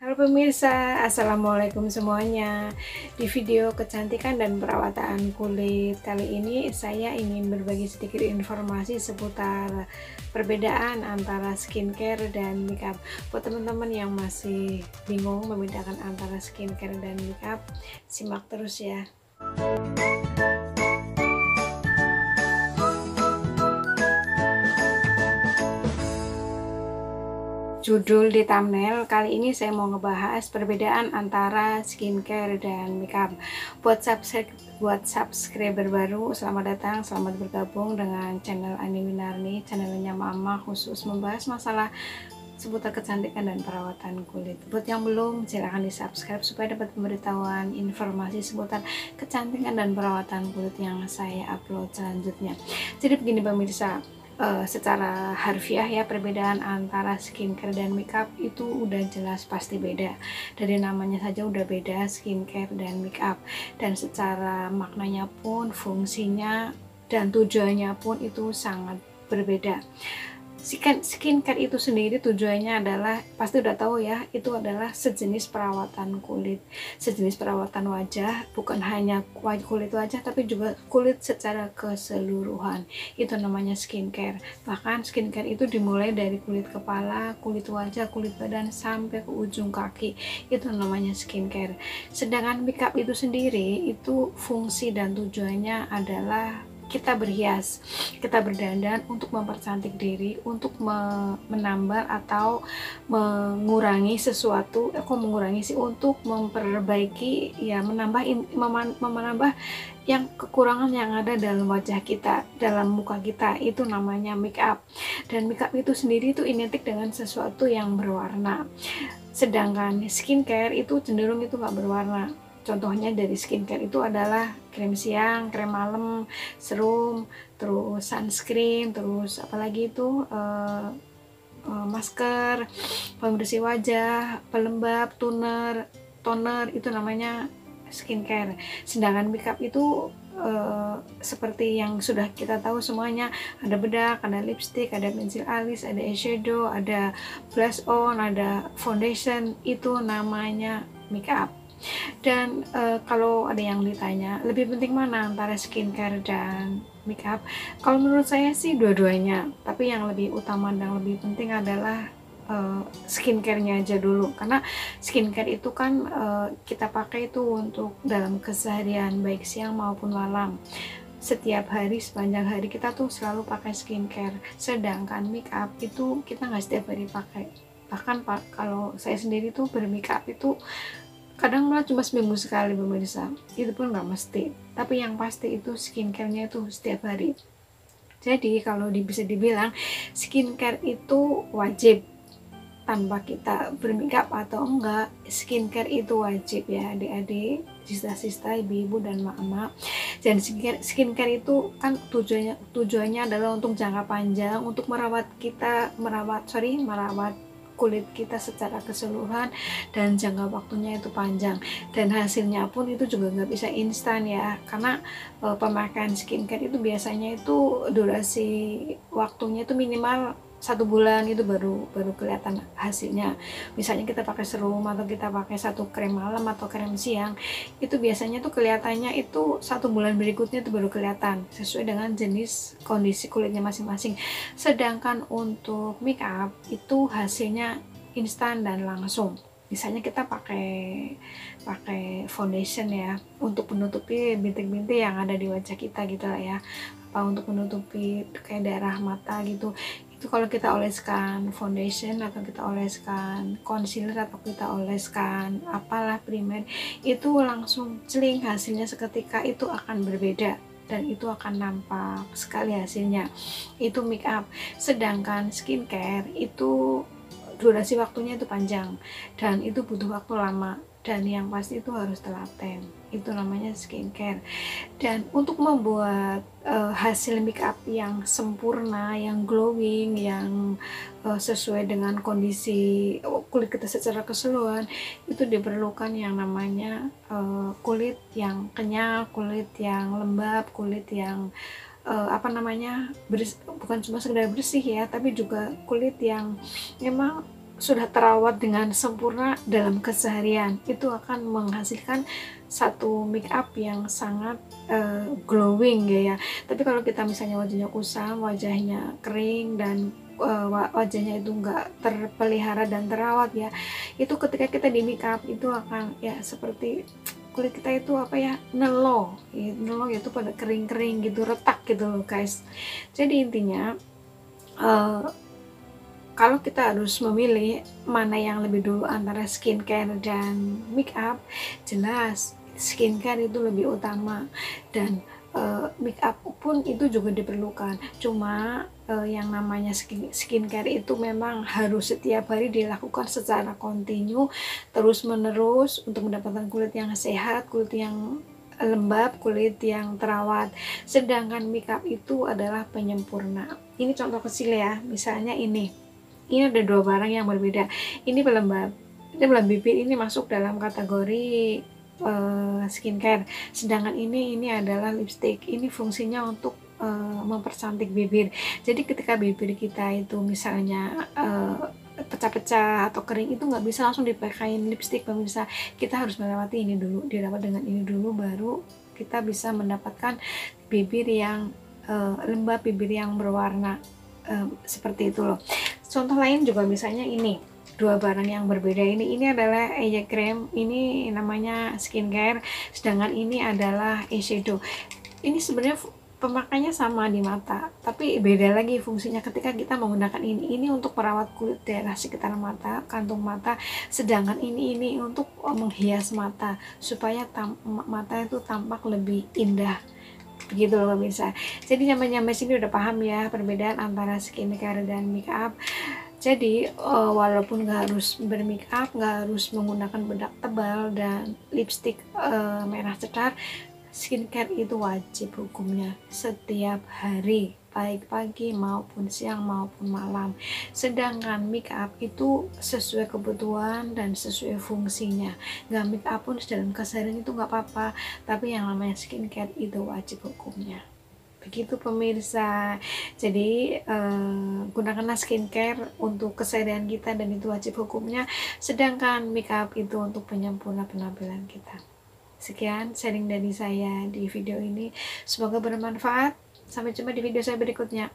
Halo pemirsa, assalamualaikum semuanya. Di video kecantikan dan perawatan kulit kali ini, saya ingin berbagi sedikit informasi seputar perbedaan antara skincare dan makeup. Buat teman-teman yang masih bingung membedakan antara skincare dan makeup, simak terus ya. Judul di thumbnail, kali ini saya mau ngebahas perbedaan antara skincare dan makeup. Buat subscriber baru, selamat datang, selamat bergabung dengan channel Ani Winarni, channelnya Mama, khusus membahas masalah seputar kecantikan dan perawatan kulit. Buat yang belum, silahkan di subscribe supaya dapat pemberitahuan informasi seputar kecantikan dan perawatan kulit yang saya upload selanjutnya. Jadi begini pemirsa, secara harfiah ya, perbedaan antara skincare dan makeup itu udah jelas pasti beda. Dari namanya saja udah beda, skincare dan makeup, dan secara maknanya pun, fungsinya dan tujuannya pun itu sangat berbeda. Skincare itu sendiri tujuannya adalah, pasti udah tahu ya, itu adalah sejenis perawatan kulit, sejenis perawatan wajah, bukan hanya kulit wajah tapi juga kulit secara keseluruhan. Itu namanya skincare. Bahkan skincare itu dimulai dari kulit kepala, kulit wajah, kulit badan sampai ke ujung kaki. Itu namanya skincare. Sedangkan makeup itu sendiri, itu fungsi dan tujuannya adalah kita berhias, kita berdandan untuk mempercantik diri, untuk menambah atau mengurangi sesuatu, untuk memperbaiki ya, menambah yang kekurangan yang ada dalam wajah kita, dalam muka kita. Itu namanya make up. Dan make up itu sendiri itu identik dengan sesuatu yang berwarna, sedangkan skincare itu cenderung itu nggak berwarna. Contohnya dari skincare itu adalah krem siang, krem malam, serum, terus sunscreen, terus apalagi itu masker, pembersih wajah, pelembab, toner, itu namanya skincare. Sedangkan makeup itu seperti yang sudah kita tahu semuanya, ada bedak, ada lipstick, ada pensil alis, ada eyeshadow, ada blush on, ada foundation, itu namanya makeup. Dan kalau ada yang ditanya lebih penting mana antara skincare dan makeup, kalau menurut saya sih dua-duanya, tapi yang lebih utama dan lebih penting adalah skincare-nya aja dulu, karena skincare itu kan kita pakai itu untuk dalam keseharian, baik siang maupun malam, setiap hari, sepanjang hari kita tuh selalu pakai skincare. Sedangkan makeup itu kita nggak setiap hari pakai. Bahkan kalau saya sendiri tuh bermakeup itu kadang malah cuma seminggu sekali pemirsa, itu pun nggak mesti, tapi yang pasti itu skincare-nya itu setiap hari. Jadi kalau bisa dibilang skincare itu wajib, tanpa kita bermakeup atau enggak, skincare itu wajib ya adik-adik, sista-sista, ibu-ibu dan mak-mak. Dan skincare itu kan tujuannya adalah untuk jangka panjang, untuk merawat kulit kita secara keseluruhan, dan jangka waktunya itu panjang, dan hasilnya pun itu juga nggak bisa instan ya, karena pemakaian skincare itu biasanya itu durasi waktunya itu minimal 1 bulan, itu baru kelihatan hasilnya. Misalnya kita pakai serum atau kita pakai satu krem malam atau krem siang, itu biasanya tuh kelihatannya itu 1 bulan berikutnya itu baru kelihatan, sesuai dengan jenis kondisi kulitnya masing-masing. Sedangkan untuk make up itu hasilnya instan dan langsung. Misalnya kita pakai foundation ya, untuk menutupi bintik-bintik yang ada di wajah kita gitu lah ya, apa untuk menutupi kayak daerah mata gitu, itu kalau kita oleskan foundation atau kita oleskan concealer atau kita oleskan apalah primer, itu langsung celing, hasilnya seketika itu akan berbeda dan itu akan nampak sekali hasilnya. Itu make up. Sedangkan skincare itu durasi waktunya itu panjang dan itu butuh waktu lama, dan yang pasti itu harus telaten. Itu namanya skincare. Dan untuk membuat hasil make up yang sempurna, yang glowing, yang sesuai dengan kondisi kulit kita secara keseluruhan, itu diperlukan yang namanya kulit yang kenyal, kulit yang lembab, kulit yang bukan cuma sekedar bersih ya, tapi juga kulit yang memang sudah terawat dengan sempurna dalam keseharian, itu akan menghasilkan satu make up yang sangat glowing ya. Tapi kalau kita misalnya wajahnya kusam, wajahnya kering, dan wajahnya itu enggak terpelihara dan terawat ya, itu ketika kita di make up itu akan ya seperti kulit kita itu apa ya, nelo itu pada kering-kering gitu, retak gitu loh guys. Jadi intinya kalau kita harus memilih mana yang lebih dulu antara skincare dan make up, jelas skincare itu lebih utama, dan make up pun itu juga diperlukan. Cuma yang namanya skincare itu memang harus setiap hari dilakukan secara kontinu, terus menerus, untuk mendapatkan kulit yang sehat, kulit yang lembab, kulit yang terawat. Sedangkan make up itu adalah penyempurna. Ini contoh kecil ya, misalnya ini ada dua barang yang berbeda. Ini pelembab bibir, ini masuk dalam kategori skincare, sedangkan ini adalah lipstick. Ini fungsinya untuk mempercantik bibir. Jadi ketika bibir kita itu misalnya pecah-pecah atau kering, itu nggak bisa langsung dipakein lipstick pemirsa. Kita harus melewati ini dulu, dirawat dengan ini dulu, baru kita bisa mendapatkan bibir yang lembab, bibir yang berwarna seperti itu loh. Contoh lain juga misalnya ini, dua barang yang berbeda. Ini adalah eye cream, ini namanya skincare, sedangkan ini adalah eyeshadow. Ini sebenarnya pemakaiannya sama di mata, tapi beda lagi fungsinya ketika kita menggunakan ini untuk merawat kulit daerah sekitar mata, kantung mata, sedangkan ini untuk menghias mata supaya mata itu tampak lebih indah. Begitu loh pemirsa. Jadi nyampe sini udah paham ya perbedaan antara skincare dan make up. Jadi walaupun nggak harus bermake up, nggak harus menggunakan bedak tebal dan lipstick merah cetar, skincare itu wajib hukumnya setiap hari, baik pagi maupun siang maupun malam. Sedangkan make up itu sesuai kebutuhan dan sesuai fungsinya. Nggak make up pun dalam keseharian itu nggak apa-apa, tapi yang namanya skincare itu wajib hukumnya. Begitu pemirsa. Jadi gunakanlah skincare untuk keseharian kita dan itu wajib hukumnya, sedangkan make up itu untuk penyempurna penampilan kita. Sekian sharing dari saya di video ini, semoga bermanfaat. Sampai jumpa di video saya berikutnya.